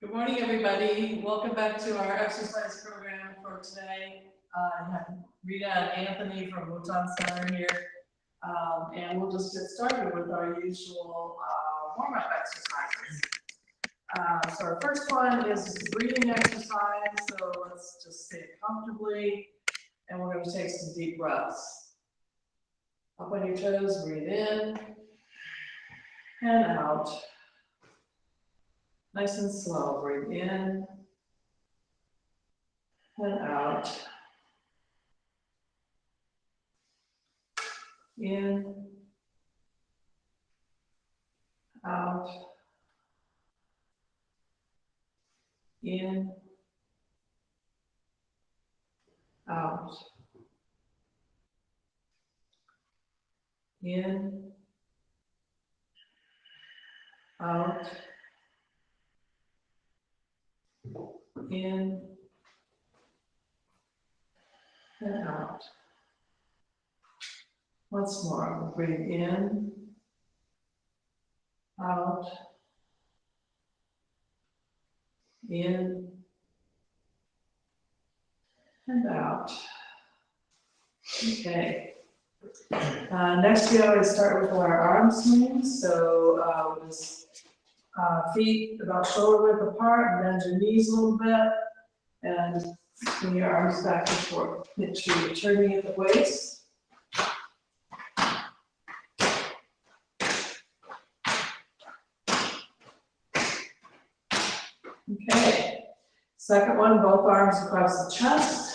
Good morning, everybody. Welcome back to our exercise program for today. I have Rita and Anthony from Bhutan Center here. And we'll just get started with our usual warm-up exercises. So our first one is breathing exercise. So let's just sit comfortably, and we're going to take some deep breaths. Up on your toes, breathe in and out. Nice and slow, breathe in and out. In, out, in, out, in, out, in, and out. Once more, breathe in, out, in, and out. Okay. Next, we always start with our arm swings. So just feet about shoulder width apart, bend your knees a little bit, and bring your arms back and forth. Make sure you're turning at the waist. Okay, second one, both arms across the chest.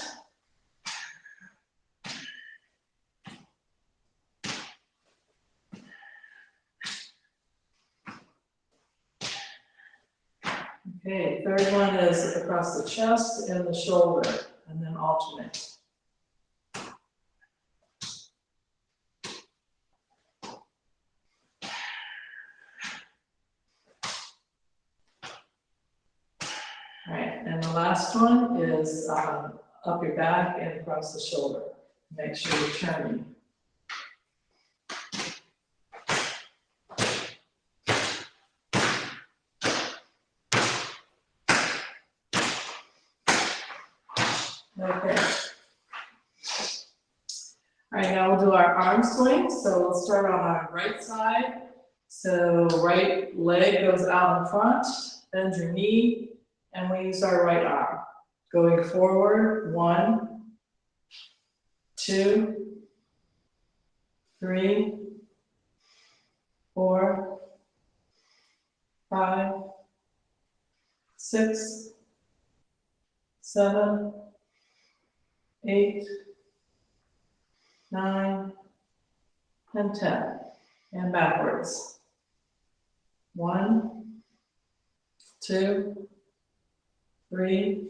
Okay, third one is across the chest and the shoulder, and then alternate. All right, and the last one is up your back and across the shoulder. Make sure you're turning. Okay. All right, now we'll do our arm swing. So we'll start on our right side. So right leg goes out in front, bend your knee, and we use our right arm. Going forward, 1, 2, 3, 4, 5, 6, 7, 8, 9, and 10. And backwards. 1, 2, 3,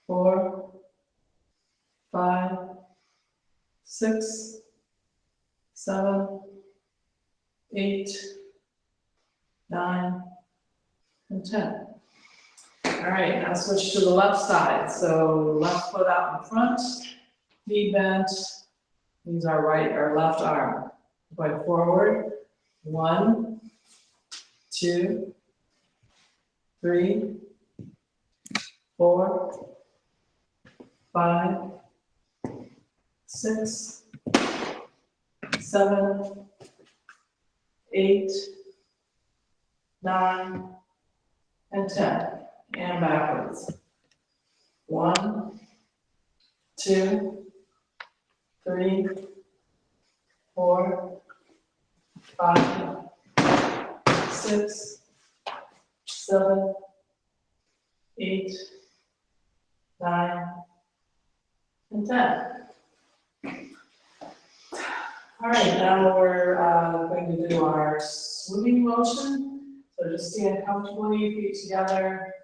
4, 5, 6, 7, 8, 9, and 10. All right, now switch to the left side. So left foot out in front, knee bent. Use our left arm. Going forward, 1, 2, 3, 4, 5, 6, 7, 8, 9, and 10. And backwards. 1, 2, 3, 4, 5, 6, 7, 8, 9, and 10. All right, now we're going to do our swimming motion. So just stand comfortably, feet together,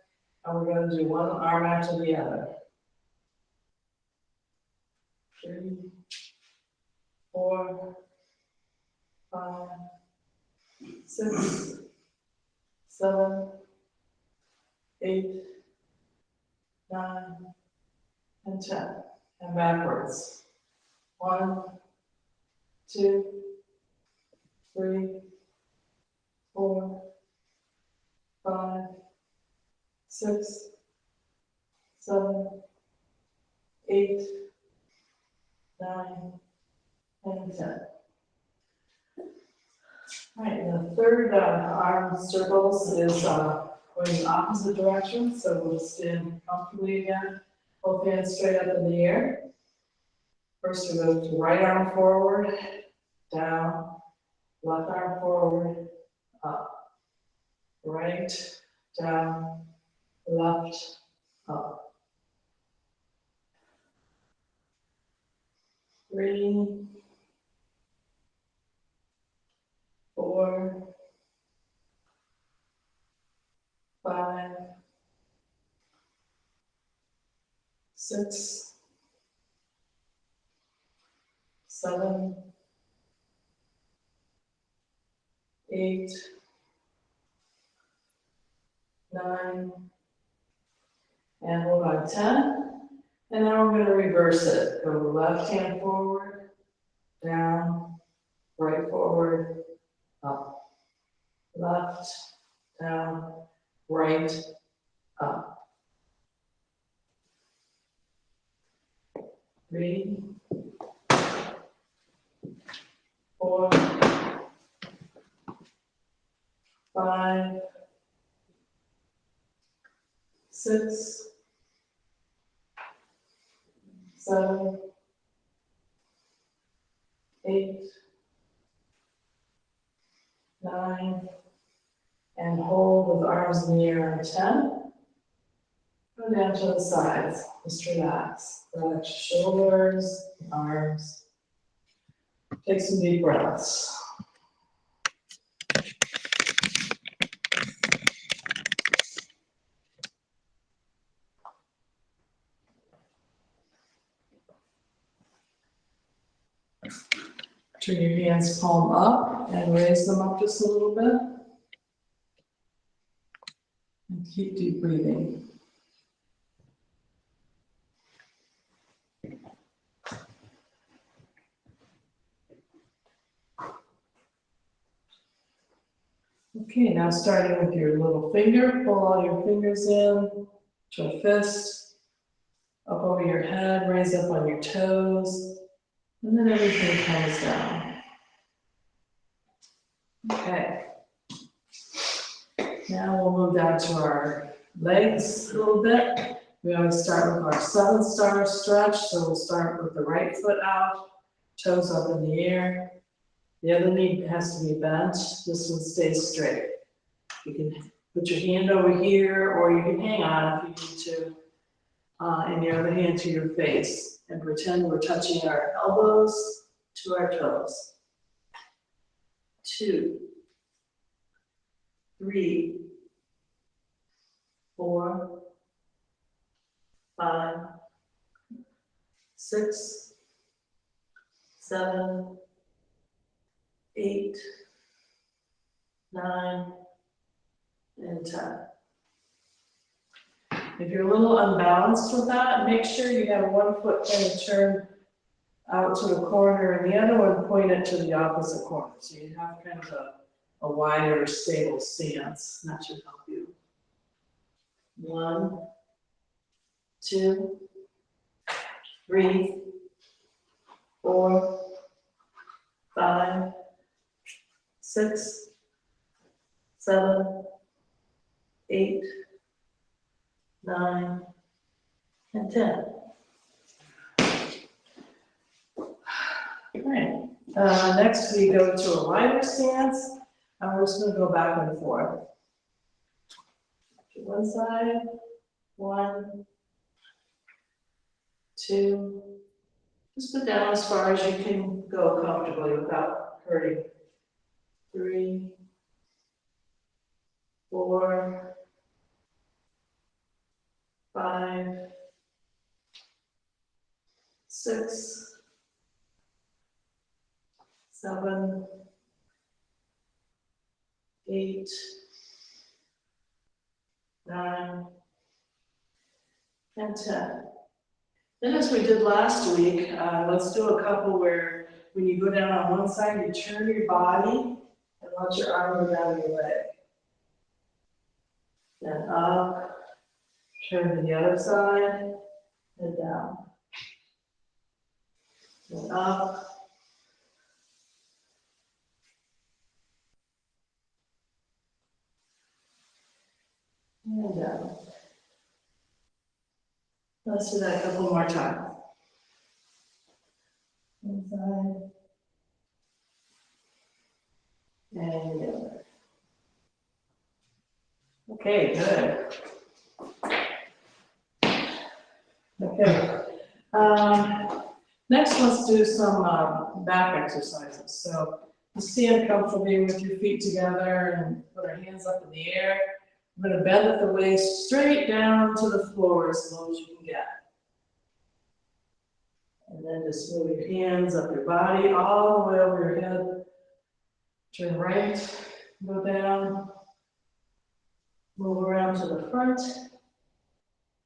and we're going to do one arm after the other. 3, 4, 5, 6, 7, 8, 9, and 10. And backwards. 1, 2, 3, 4, 5, 6, 7, 8, 9, and 10. All right, and the third arm circles is going the opposite direction, so we'll stand comfortably again. Both hands straight up in the air. First we go to right arm forward, down, left arm forward, up, right, down, left, up. 3, 4, 5, 6, 7, 8, 9, and hold on 10. And now we're going to reverse it. Go left hand forward, down, right forward, up, left, down, right, up. 3, 4, 5, 6, 7, 8, 9, and hold with arms in the air on 10. Go down to the sides, just relax. Relax shoulders, arms. Take some deep breaths. Turn your hands palm up and raise them up just a little bit. And keep deep breathing. Okay, now starting with your little finger, pull all your fingers in to a fist, up over your head, raise up on your toes, and then everything comes down. Okay. Now we'll move down to our legs a little bit. We always start with our 7-star stretch, so we'll start with the right foot out, toes up in the air. The other knee has to be bent. This one stays straight. You can put your hand over here, or you can hang on if you need to, and your other hand to your face, and pretend we're touching our elbows to our toes. 2, 3, 4, 5, 6, 7, 8, 9, and 10. If you're a little unbalanced with that, make sure you have one foot kind of turned out to the corner and the other one pointed to the opposite corner. So you have kind of a wider, stable stance. That should help you. 1, 2, 3, 4, 5, 6, 7, 8, 9, and 10. All right. Next, we go to a wider stance, and we're just going to go back and forth. To one side, 1, 2. Just put down as far as you can go comfortably without hurting. 3, 4, 5, 6, 7, 8, 9, and 10. Then as we did last week, let's do a couple where when you go down on one side, you turn your body and let your arm go down your leg. Then up Turn to the other side, and down. And up. And down. Let's do that a couple more times. Inside. And the other. Okay, good. Okay. Next, let's do some back exercises. So you stand comfortably with your feet together and put our hands up in the air. We're going to bend at the waist straight down to the floor as low as you can get. And then just move your hands up your body all the way over your head. Turn right, go down, move around to the front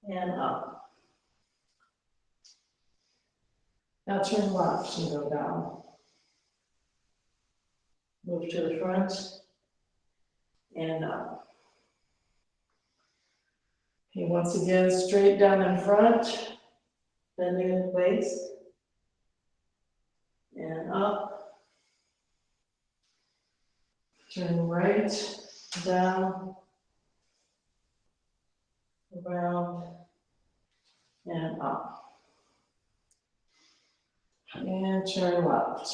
and up. Now turn left and go down. Move to the front and up. Okay, once again, straight down in front, bending at the waist, and up. Turn right, down, around, and up. And turn left.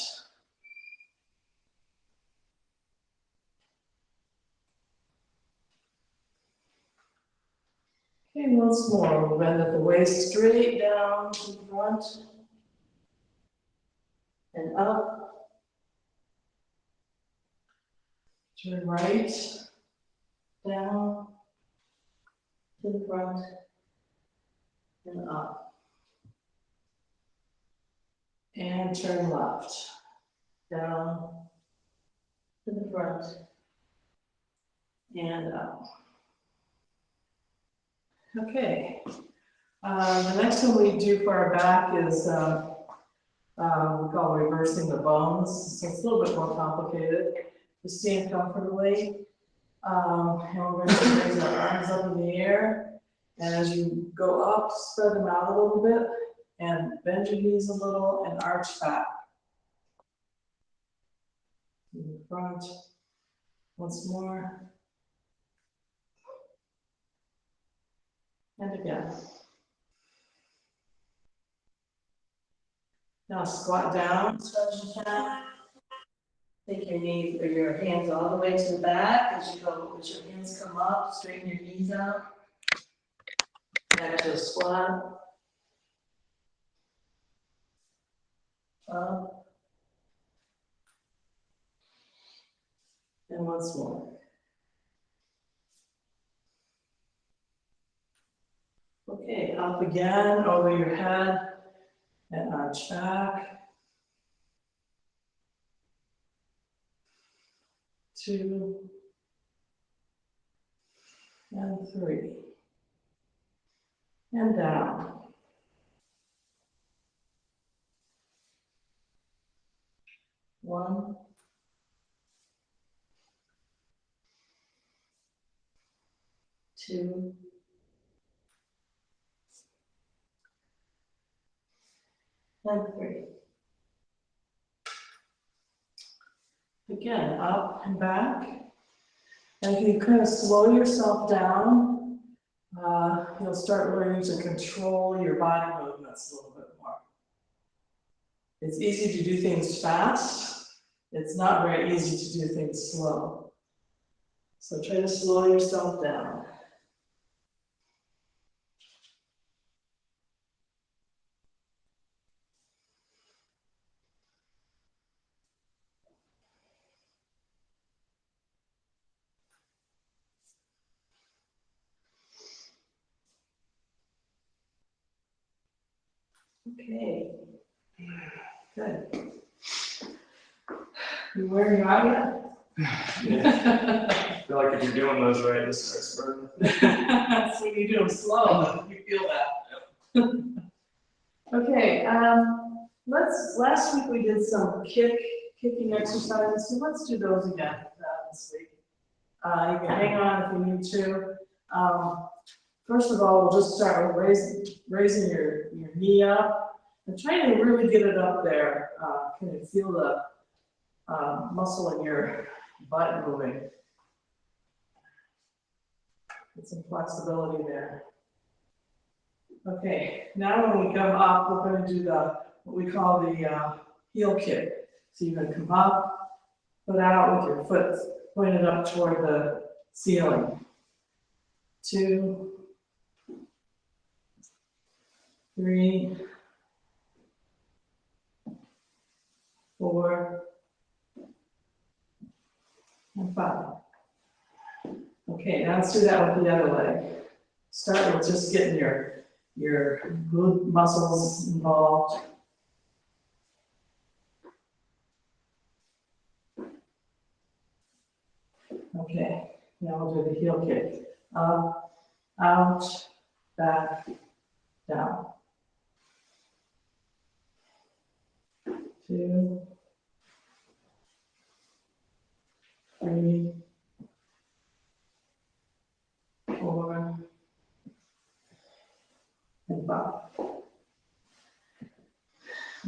Okay, once more, we'll bend at the waist, straight down to the front, and up. Turn right, down, to the front, and up. And turn left, down, to the front, and up. Okay, the next one we do for our back is we call reversing the bones. So it's a little bit more complicated. Just stand comfortably, and we're going to raise our arms up in the air. And as you go up, spread them out a little bit, and bend your knees a little and arch back. In the front, once more. And again. Now squat down as far as you can. Take your knees or your hands all the way to the back as you go, as your hands come up, straighten your knees out. Back to a squat. Up. And once more. Okay, up again, over your head, and arch back. 2, and 3. And down. 1, 2, and 3. Again, up and back. And if you kind of slow yourself down, you'll start learning to control your body movements a little bit more. It's easy to do things fast. It's not very easy to do things slow. So try to slow yourself down. Okay, good. You wearing them out yet? Yeah. I feel like if you're doing those right, this starts burning. That's when you do them slow, you feel that. Okay, last week we did some kicking exercises, so let's do those again this week. You can hang on if you need to. first of all, we'll just start with raising your knee up and trying to really get it up there. Can you feel the muscle in your butt moving? Get some flexibility there. Okay, now when we come up, we're going to do what we call the heel kick. So you're going to come up, foot out with your foot pointed up toward the ceiling. 2, 3, 4, and 5. Okay, now let's do that with the other leg. Start with just getting your glute muscles involved. Okay, now we'll do the heel kick. Up, out, back, down. 2, 3, 4, and 5.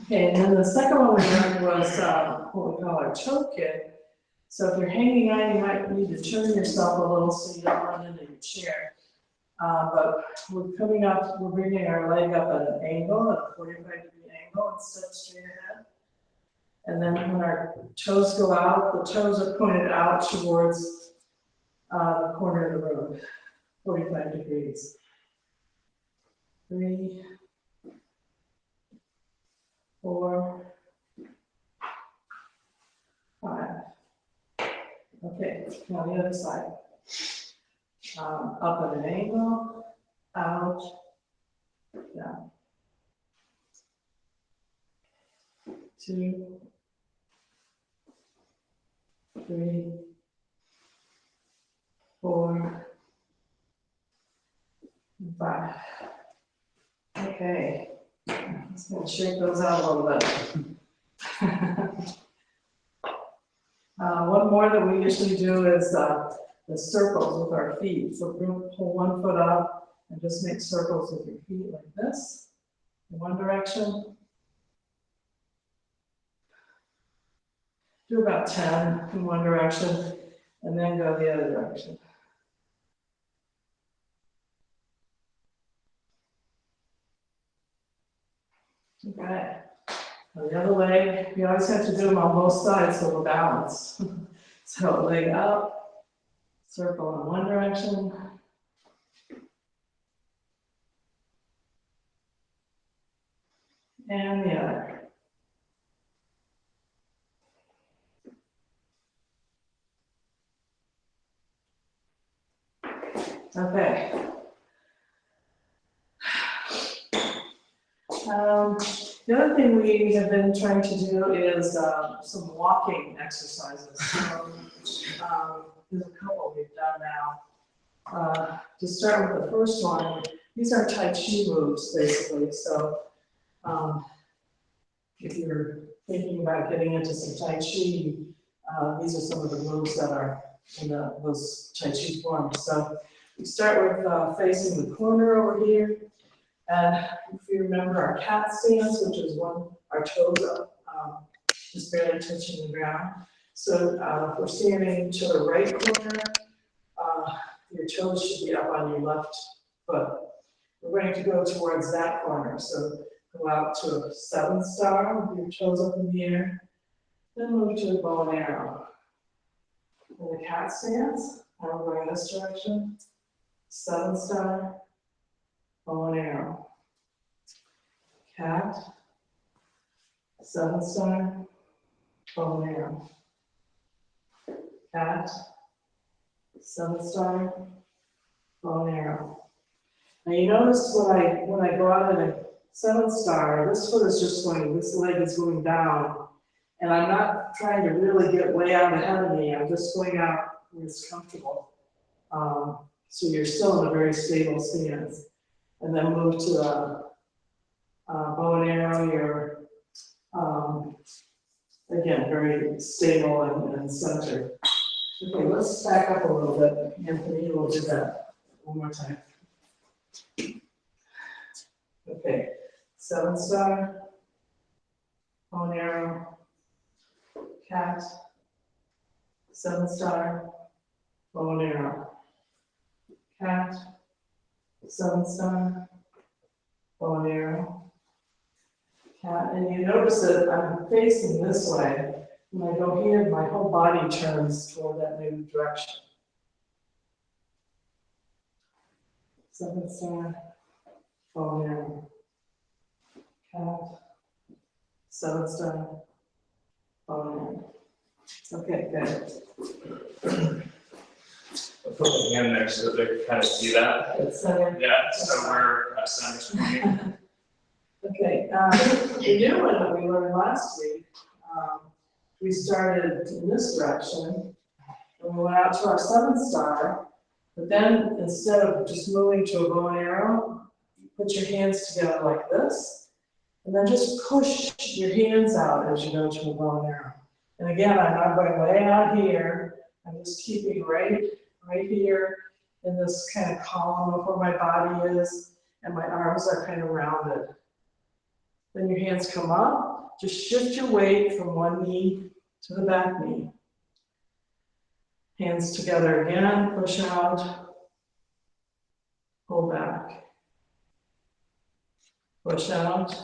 Okay, and then the second one we learned was what we call our toe kick. So if you're hanging on, you might need to turn yourself a little so you don't run into your chair. But we're coming up, we're bringing our leg up at an angle, at a 45-degree angle, instead of straight ahead. And then when our toes go out, the toes are pointed out towards the corner of the room, 45 degrees. 3, 4, 5. Okay, now the other side. Up at an angle, out, down. 2, 3, 4, 5. Okay, just gonna shake those out a little bit. One more that we usually do is the circles with our feet. So we're going to pull one foot up and just make circles with your feet like this, in one direction. Do about 10 in one direction, and then go the other direction. Okay. On the other leg, you always have to do them on both sides so we'll balance. So leg up, circle in one direction. And the other. Okay. The other thing we have been trying to do is some walking exercises. So, there's a couple we've done now. To start with the first one, these are Tai Chi moves, basically. So if you're thinking about getting into some Tai Chi, these are some of the moves that are in those Tai Chi forms. So we start with facing the corner over here. And if you remember our cat stance, which is our toes up, just barely touching the ground. So if we're standing to the right corner, your toes should be up on your left foot. We're going to go towards that corner. So go out to a 7-star with your toes up in the air. Then move to a bow and arrow. In the cat stance, now we're going this direction. 7-star. Bow and arrow. Cat, 7-star, bow and arrow. Cat, 7-star, bow and arrow. Now you notice when I go out at a 7-star, this foot is just going, this leg is going down, and I'm not trying to really get way out ahead of me. I'm just going out where it's comfortable. So you're still in a very stable stance. And then move to a bow and arrow. You're, again, very stable and centered. Okay, let's back up a little bit. Anthony, we'll do that one more time. Okay, 7-star, bow and arrow, cat, 7-star, bow and arrow, cat, 7-star, bow and arrow, cat. And you notice that I'm facing this way. When I go here, my whole body turns toward that new direction. 7-star, bow and arrow, cat, 7-star, bow and arrow. Okay, good. I'll put my hand there so that they can kind of see that. It's, Yeah, so we're center swinging. okay, the new one that we learned last week, we started in this direction, and we went out to our 7-star, but then instead of just moving to a bow and arrow, you put your hands together like this, and then just push your hands out as you go to a bow and arrow. And again, I'm not going way out here, I'm just keeping right here in this kind of column of where my body is, and my arms are kind of rounded. Then your hands come up, just shift your weight from one knee to the back knee. Hands together again, push out, pull back. Push out,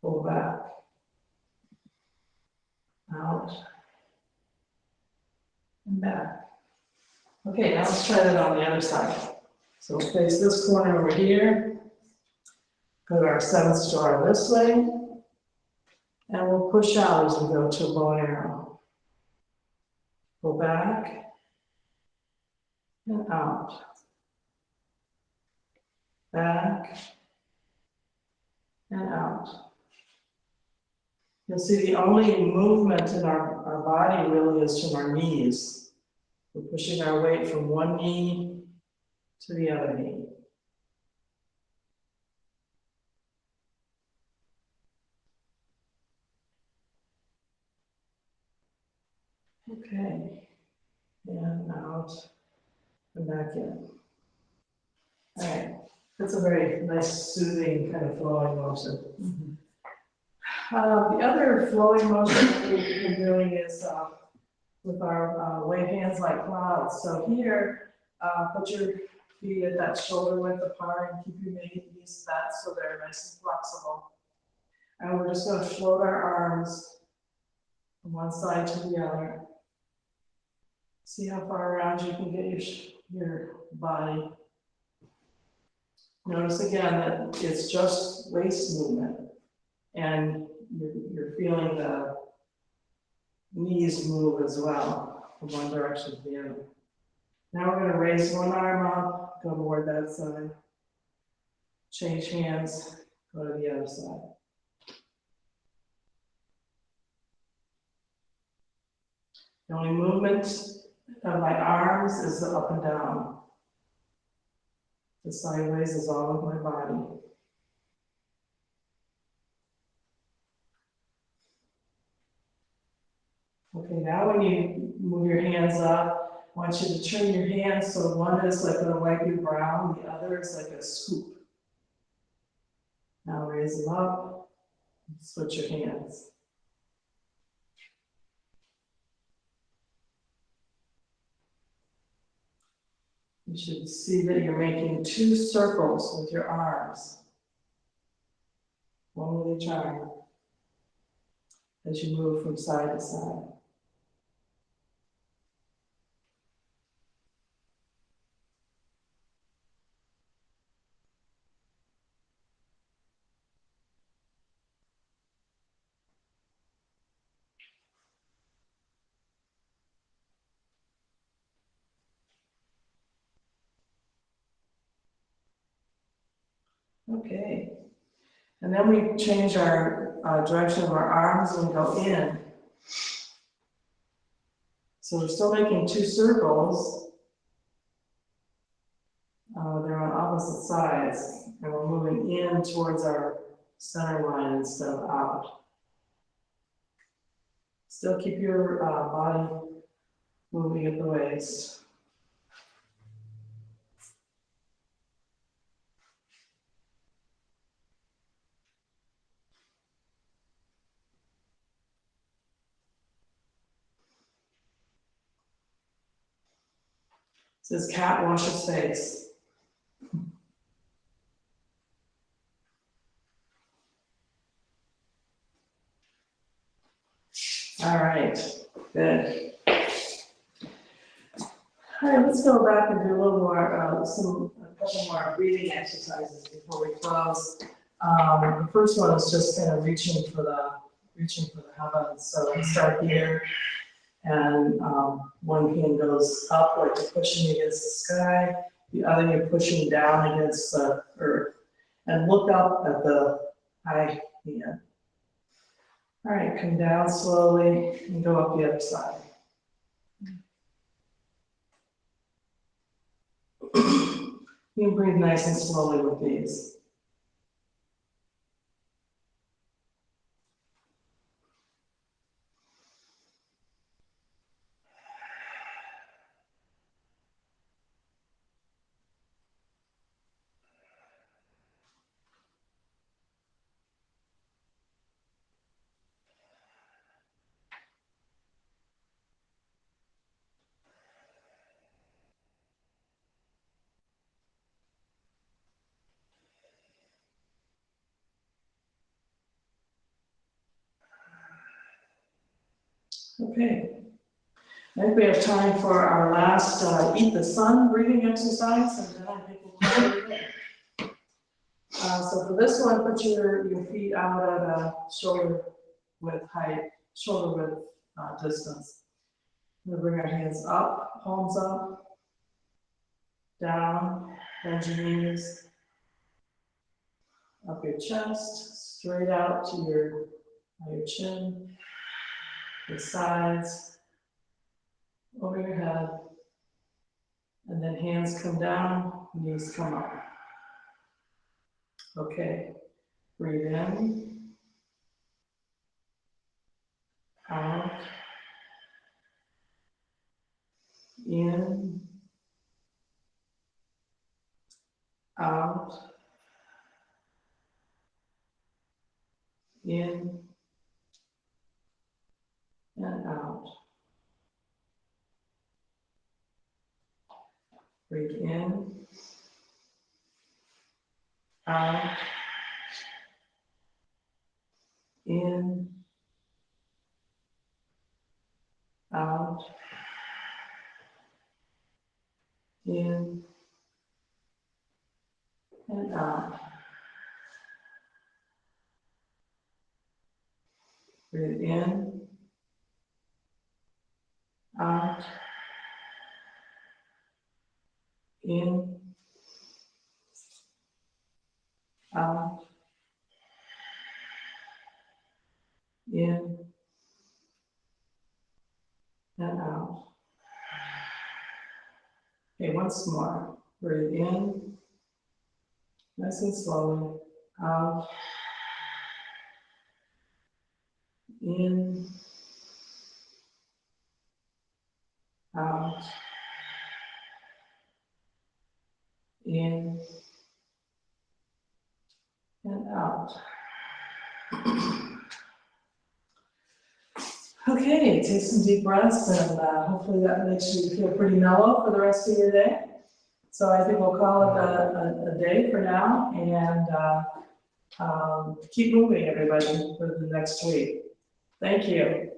pull back. Out, and back. Okay, now let's try that on the other side. So we'll face this corner over here, go to our 7-star this way, and we'll push out as we go to a bow and arrow. Go back, and out. Back, and out. You'll see the only movement in our body really is from our knees. We're pushing our weight from one knee to the other knee. Okay, and out, and back in. All right, that's a very nice, soothing, kind of flowing motion. Mm-hmm. The other flowing motion that we've been doing is with our wave hands like clouds. So here, put your feet at that shoulder width apart and keep your knees bent so they're nice and flexible. And we're just going to float our arms from one side to the other. See how far around you can get your body. Notice again that it's just waist movement, and you're feeling the knees move as well from one direction to the other. Now we're going to raise one arm up, go toward that side, change hands, go to the other side. The only movement of my arms is the up and down. The sideways is all of my body. Okay, now when you move your hands up, I want you to turn your hands so one is like going to wipe your brow, the other is like a scoop. Now raise them up, switch your hands. You should see that you're making 2 circles with your arms, one with each arm, as you move from side to side. Okay, and then we change our direction of our arms and go in. So we're still making 2 circles. They're on opposite sides, and we're moving in towards our center line instead of out. Still keep your body moving at the waist. Says cat wash his face. All right, good. All right, let's go back and do a little more, a couple more breathing exercises before we close. The first one is just kind of reaching for the heavens. So we start here, and one hand goes up like you're pushing against the sky, the other you're pushing down against the earth, and look up at the high hand. All right, come down slowly and go up the other side. You can breathe nice and slowly with these. Okay. I think we have time for our last eat the sun breathing exercise, and then I think we'll call it a day. So for this one, put your feet out at a shoulder width distance. We'll bring our hands up, palms up, down, bend your knees, up your chest, straight out to your chin, the sides, over your head, and then hands come down, knees come up. Okay, breathe in, out, in, out, in, and out. Breathe in, out, in, out, in, and out. Breathe in, out, in, out, in, and out. Okay, once more. Breathe in, nice and slowly, out, in, out, in, and out. Okay, take some deep breaths, and hopefully that makes you feel pretty mellow for the rest of your day. So I think we'll call it a day for now, and keep moving, everybody, for the next week. Thank you.